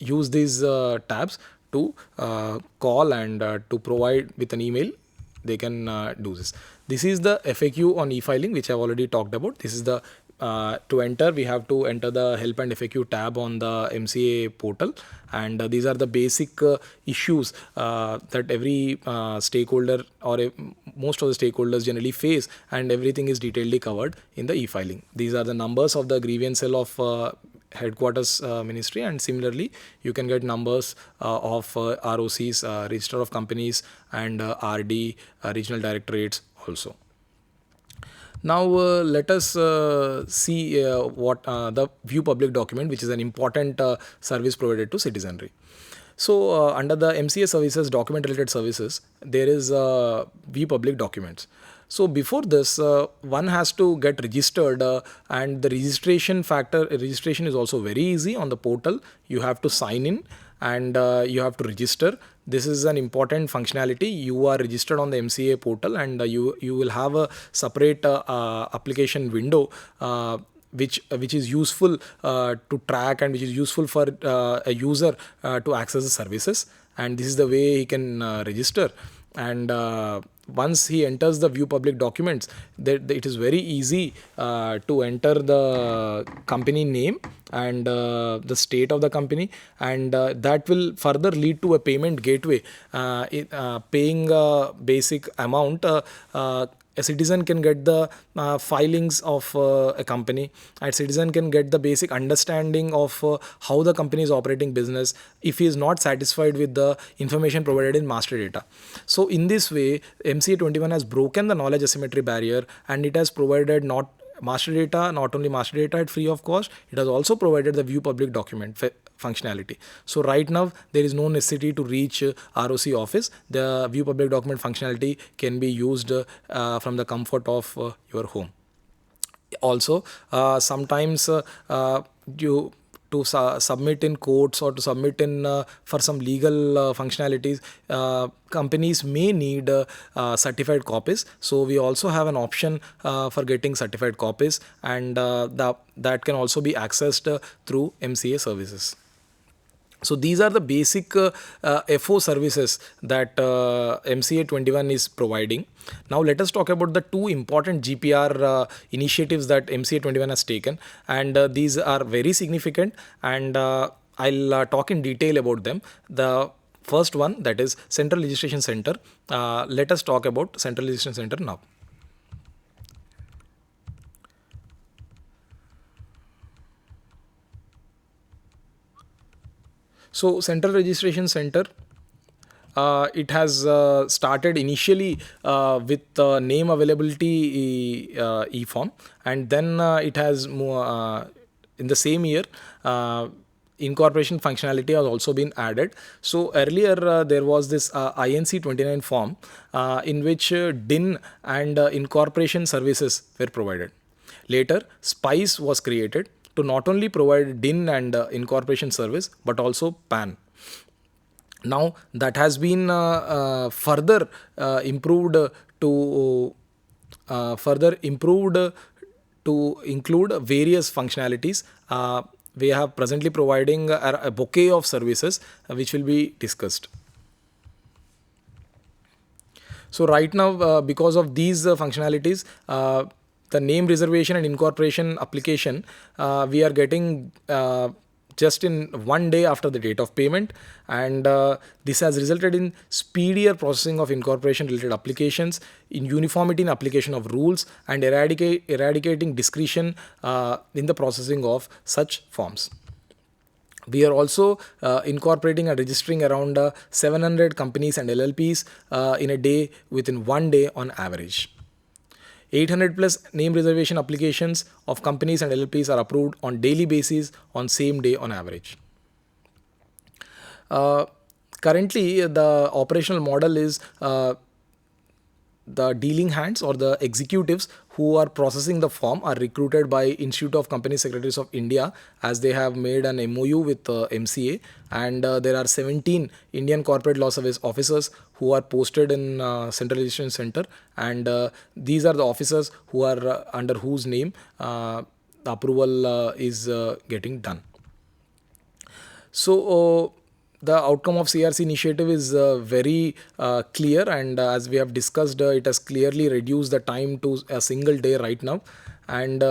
use these tabs to call and to provide with an email. They can do this. This is the FAQ on e-filing, which I've already talked about. This is the to enter, we have to enter the help and FAQ tab on the MCA portal, and these are the basic issues that every stakeholder or most of the stakeholders generally face, and everything is detailedly covered in the e-filing. These are the numbers of the grievance cell of headquarters ministry, and similarly you can get numbers of ROCs, register of companies, and RD, regional directorates also. Now let us see what the view public document, which is an important service provided to citizenry. So under the MCA services, document related services, there is view public documents. So before this, one has to get registered, and the registration is also very easy on the portal. You have to sign in, and you have to register. This is an important functionality. You are registered on the MCA portal, and you will have a separate application window which is useful to track, and which is useful for a user to access the services. And this is the way he can register. And once he enters the view public documents, it is very easy to enter the company name and the state of the company, and that will further lead to a payment gateway. Paying a basic amount, a citizen can get the filings of a company. A citizen can get the basic understanding of how the company is operating business if he is not satisfied with the information provided in master data. So in this way, MCA21 has broken the knowledge asymmetry barrier, and it has provided not only master data at free of cost, it has also provided the view public document functionality. So right now there is no necessity to reach ROC office. The view public document functionality can be used from the comfort of your home. Also, sometimes you to submit in courts or to submit in for some legal functionalities, companies may need certified copies. So we also have an option for getting certified copies, and that can also be accessed through MCA services. So these are the basic FO services that MCA21 is providing. Now let us talk about the two important GPR initiatives that MCA21 has taken, and these are very significant, and I'll talk in detail about them. The first one, that is Central Registration Center. Let us talk about Central Registration Center now. So Central Registration Center, it has started initially with name availability e-form, and then it has in the same year incorporation functionality has also been added. So earlier there was this INC29 form in which DIN and incorporation services were provided. Later SPICE was created to not only provide DIN and incorporation service, but also PAN. Now that has been further improved to include various functionalities. We have presently providing a bouquet of services which will be discussed. So right now, because of these functionalities, the name reservation and incorporation application, we are getting just in 1 day after the date of payment, and this has resulted in speedier processing of incorporation related applications, in uniformity in application of rules, and eradicating discretion in the processing of such forms. We are also incorporating and registering around 700 companies and LLPs in a day, within 1 day on average. 800 plus name reservation applications of companies and LLPs are approved on daily basis on same day on average. Currently, the operational model is the dealing hands or the executives who are processing the form are recruited by Institute of Company Secretaries of India, as they have made an MOU with MCA, and there are 17 Indian Corporate Law Service officers who are posted in Central Registration Center, and these are the officers who are under whose name the approval is getting done. So the outcome of CRC initiative is very clear, and as we have discussed, it has clearly reduced the time to a single day right now. And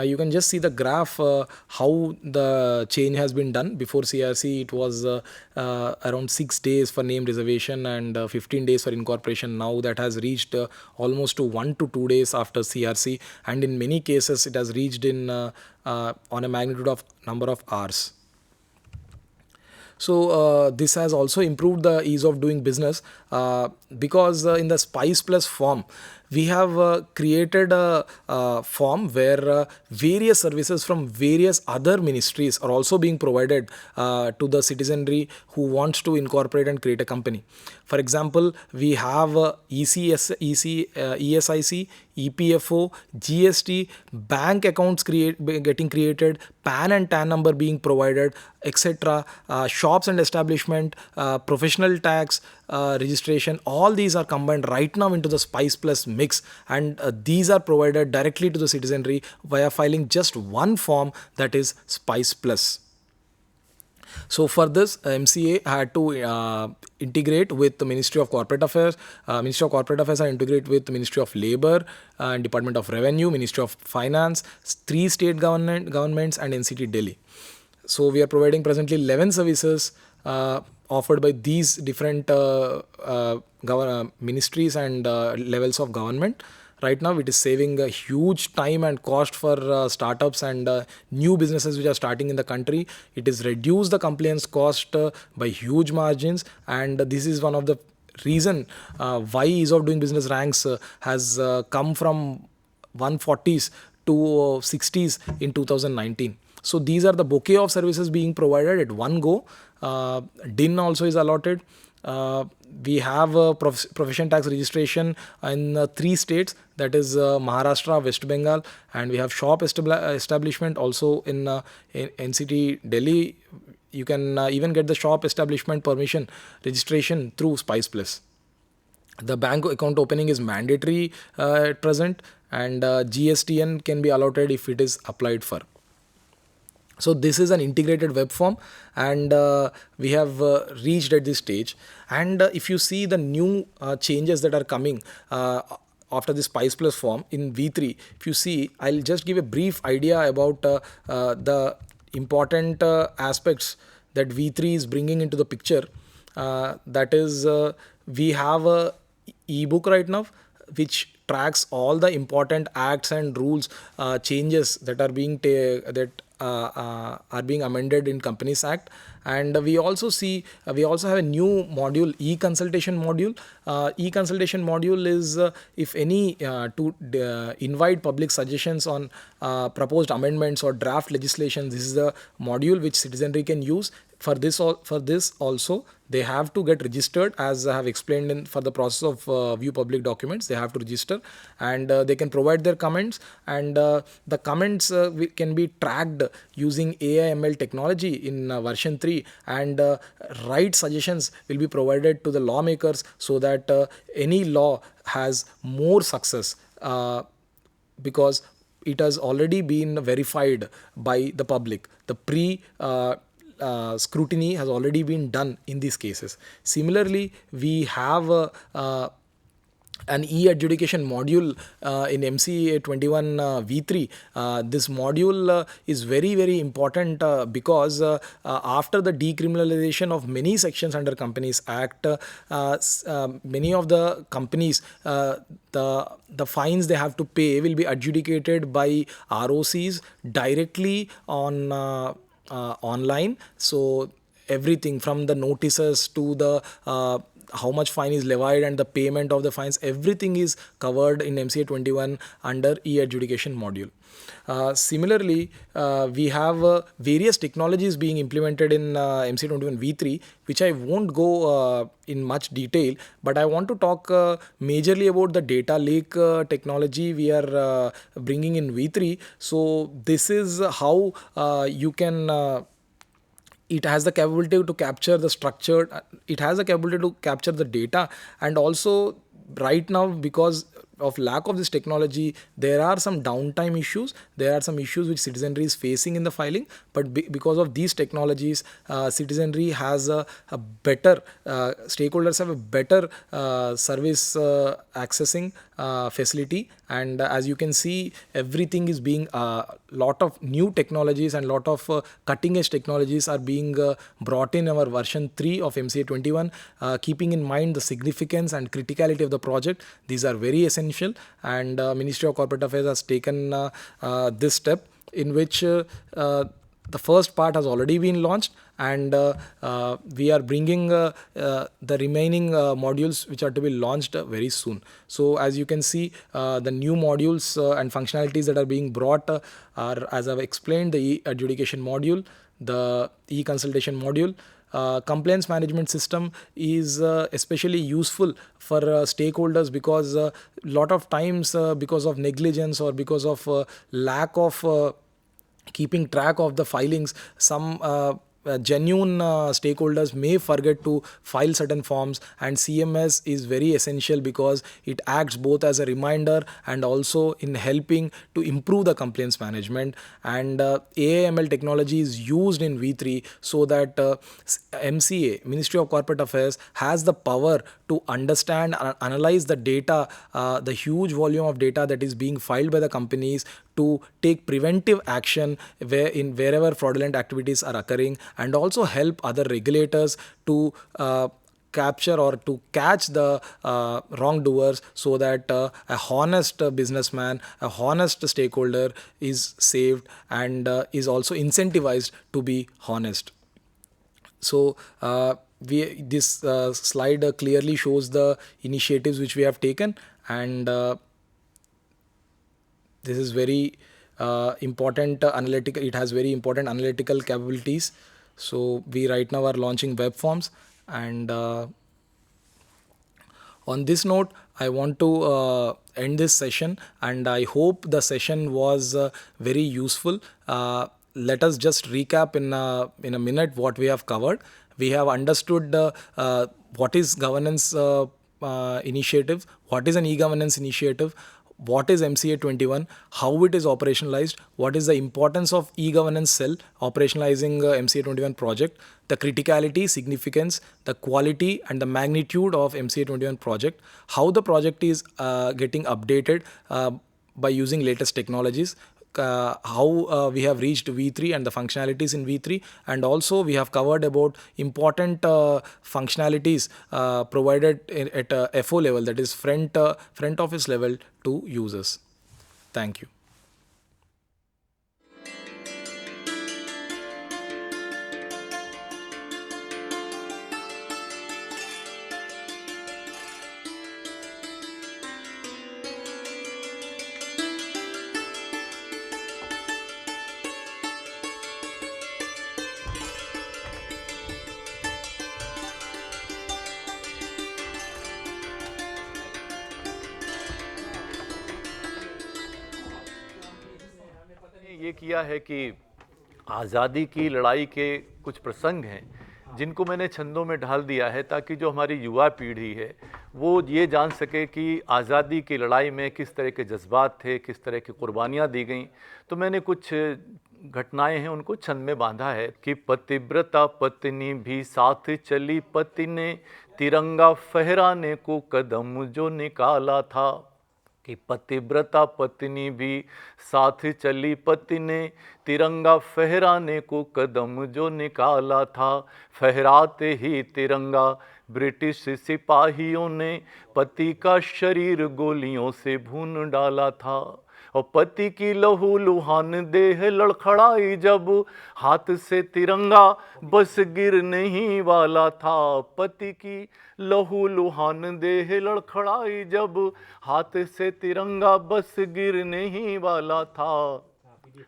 you can just see the graph how the change has been done. Before CRC, it was around 6 days for name reservation and 15 days for incorporation. Now that has reached almost to 1 to 2 days after CRC, and in many cases, it has reached in on a magnitude of number of hours. So this has also improved the ease of doing business, because in the Spice Plus form, we have created a form where various services from various other ministries are also being provided to the citizenry who wants to incorporate and create a company. For example, we have ESIC, EPFO, GST, bank accounts getting created, PAN and TAN number being provided, etc. Shops and establishment, professional tax registration, all these are combined right now into the Spice Plus mix, and these are provided directly to the citizenry via filing just one form, that is Spice Plus. So for this, MCA had to integrate with the Ministry of Corporate Affairs. Ministry of Corporate Affairs are integrate with the Ministry of Labor and Department of Revenue, Ministry of Finance, 3 state governments, and NCT Delhi. So we are providing presently 11 services offered by these different ministries and levels of government. Right now, it is saving a huge time and cost for startups and new businesses which are starting in the country. It is reduced the compliance cost by huge margins, and this is one of the reason why ease of doing business ranks has come from 140s to 60s in 2019. So these are the bouquet of services being provided at one go. DIN also is allotted. We have profession tax registration in 3 states, that is Maharashtra, West Bengal, and we have shop establishment also in NCT Delhi. You can even get the shop establishment permission registration through Spice Plus. The bank account opening is mandatory at present, and GSTN can be allotted if it is applied for. So this is an integrated web form, and we have reached at this stage. And if you see the new changes that are coming after the Spice Plus form in V3, if you see, I'll just give a brief idea about the important aspects that V3 is bringing into the picture. That is, we have a ebook right now which tracks all the important acts and rules changes that are being are being amended in Companies Act. And we also have a new module, e-consultation module. E-consultation module is if any to invite public suggestions on proposed amendments or draft legislation. This is the module which citizenry can use. For this also, they have to get registered, as I have explained for the process of view public documents. They have to register, and they can provide their comments, and the comments can be tracked using AI/ML technology in version 3, and right suggestions will be provided to the lawmakers so that any law has more success, because it has already been verified by the public. The scrutiny has already been done in these cases. Similarly, we have an e-adjudication module in MCA21 V3. This module is very, very important because after the decriminalization of many sections under Companies Act, many of the companies, the fines they have to pay will be adjudicated by ROCs directly on online. So everything from the notices to the how much fine is levied and the payment of the fines, everything is covered in MCA21 under e-adjudication module. Similarly, we have various technologies being implemented in MCA21 V3, which I won't go in much detail, but I want to talk majorly about the data lake technology we are bringing in V3. So this is how you can it has the capability to capture the it has the capability to capture the data, and also right now, because of lack of this technology, there are some downtime issues. There are some issues which citizenry is facing in the filing. But because of these technologies, citizenry has a better, stakeholders have a better service accessing facility. And as you can see, everything is being, lot of new technologies and lot of cutting edge technologies are being brought in our version 3 of MCA21, keeping in mind the significance and criticality of the project. These are very essential, and Ministry of Corporate Affairs has taken this step, in which the first part has already been launched, and we are bringing the remaining modules which are to be launched very soon. So as you can see, the new modules and functionalities that are being brought are, as I've explained, the e-adjudication module, the e-consultation module. Compliance management system is especially useful for stakeholders, because a lot of times, because of negligence or because of lack of keeping track of the filings, some genuine stakeholders may forget to file certain forms, and CMS is very essential because it acts both as a reminder and also in helping to improve the compliance management. And AAML technology is used in V3 so that MCA, Ministry of Corporate Affairs, has the power to understand and analyze the data, the huge volume of data that is being filed by the companies, to take preventive action wherever fraudulent activities are occurring, and also help other regulators to capture or to catch the wrongdoers, so that a honest businessman, a honest stakeholder is saved and is also incentivized to be honest. So this slide clearly shows the initiatives which we have taken, and this is very important analytical. It has very important analytical capabilities. So we right now are launching web forms, and on this note, I want to end this session, and I hope the session was very useful. Let us just recap in a minute what we have covered. We have understood what is governance initiative, what is an e-governance initiative, what is MCA21, how it is operationalized, what is the importance of e-governance cell operationalizing MCA21 project, the criticality, significance, the quality and the magnitude of MCA21 project, how the project is getting updated by using latest technologies, how we have reached V3 and the functionalities in V3, and also we have covered about important functionalities provided at FO level, that is front office level, to users. Thank you. ये किया है कि आज़ादी की लड़ाई के कुछ प्रसंग हैं जिनको मैंने छंदों में ढाल दिया है, ताकि जो हमारी युवा पीढ़ी है वो ये जान सके कि आज़ादी की लड़ाई में किस तरह के जज्बात थे, किस तरह की कुर्बानियाँ दी गईं। तो मैंने कुछ घटनाएं हैं उनको छंद में बांधा है कि पतिव्रता पत्नी भी साथ चली, पति ने तिरंगा फहराने को कदम जो निकाला था। कि पतिव्रता पत्नी भी साथ चली, पति ने तिरंगा फहराने को कदम जो निकाला था। फहराते ही तिरंगा ब्रिटिश सिपाहियों ने पति का शरीर गोलियों से भून डाला था। और पति की लहू लुहान देह लड़खड़ाई जब हाथ से तिरंगा बस गिरने ही वाला था। पति की लहू लुहान देह लड़खड़ाई जब हाथ से तिरंगा बस गिरने ही वाला था।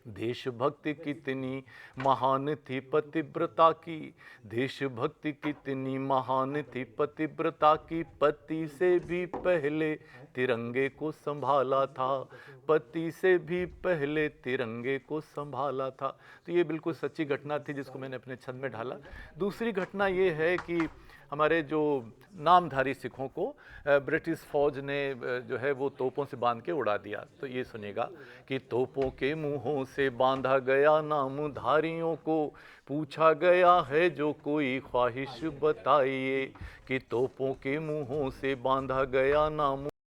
देशभक्ति कितनी महान थी पतिव्रता की, देशभक्ति कितनी महान थी पतिव्रता की, पति से भी पहले तिरंगे को संभाला था, पति से भी पहले तिरंगे को संभाला था। तो ये बिल्कुल सच्ची घटना थी जिसको मैंने अपने छंद में ढाला। दूसरी घटना ये है कि हमारे जो नामधारी सिखों को ब्रिटिश फौज ने जो है वो तोपों से बांध के उड़ा दिया। तो ये सुनेगा कि तोपों के मुंहों से बांधा गया नामधारियों को, पूछा गया है जो कोई ख्वाहिश बताइए, कि तोपों के मुंहों से बांधा गया नाम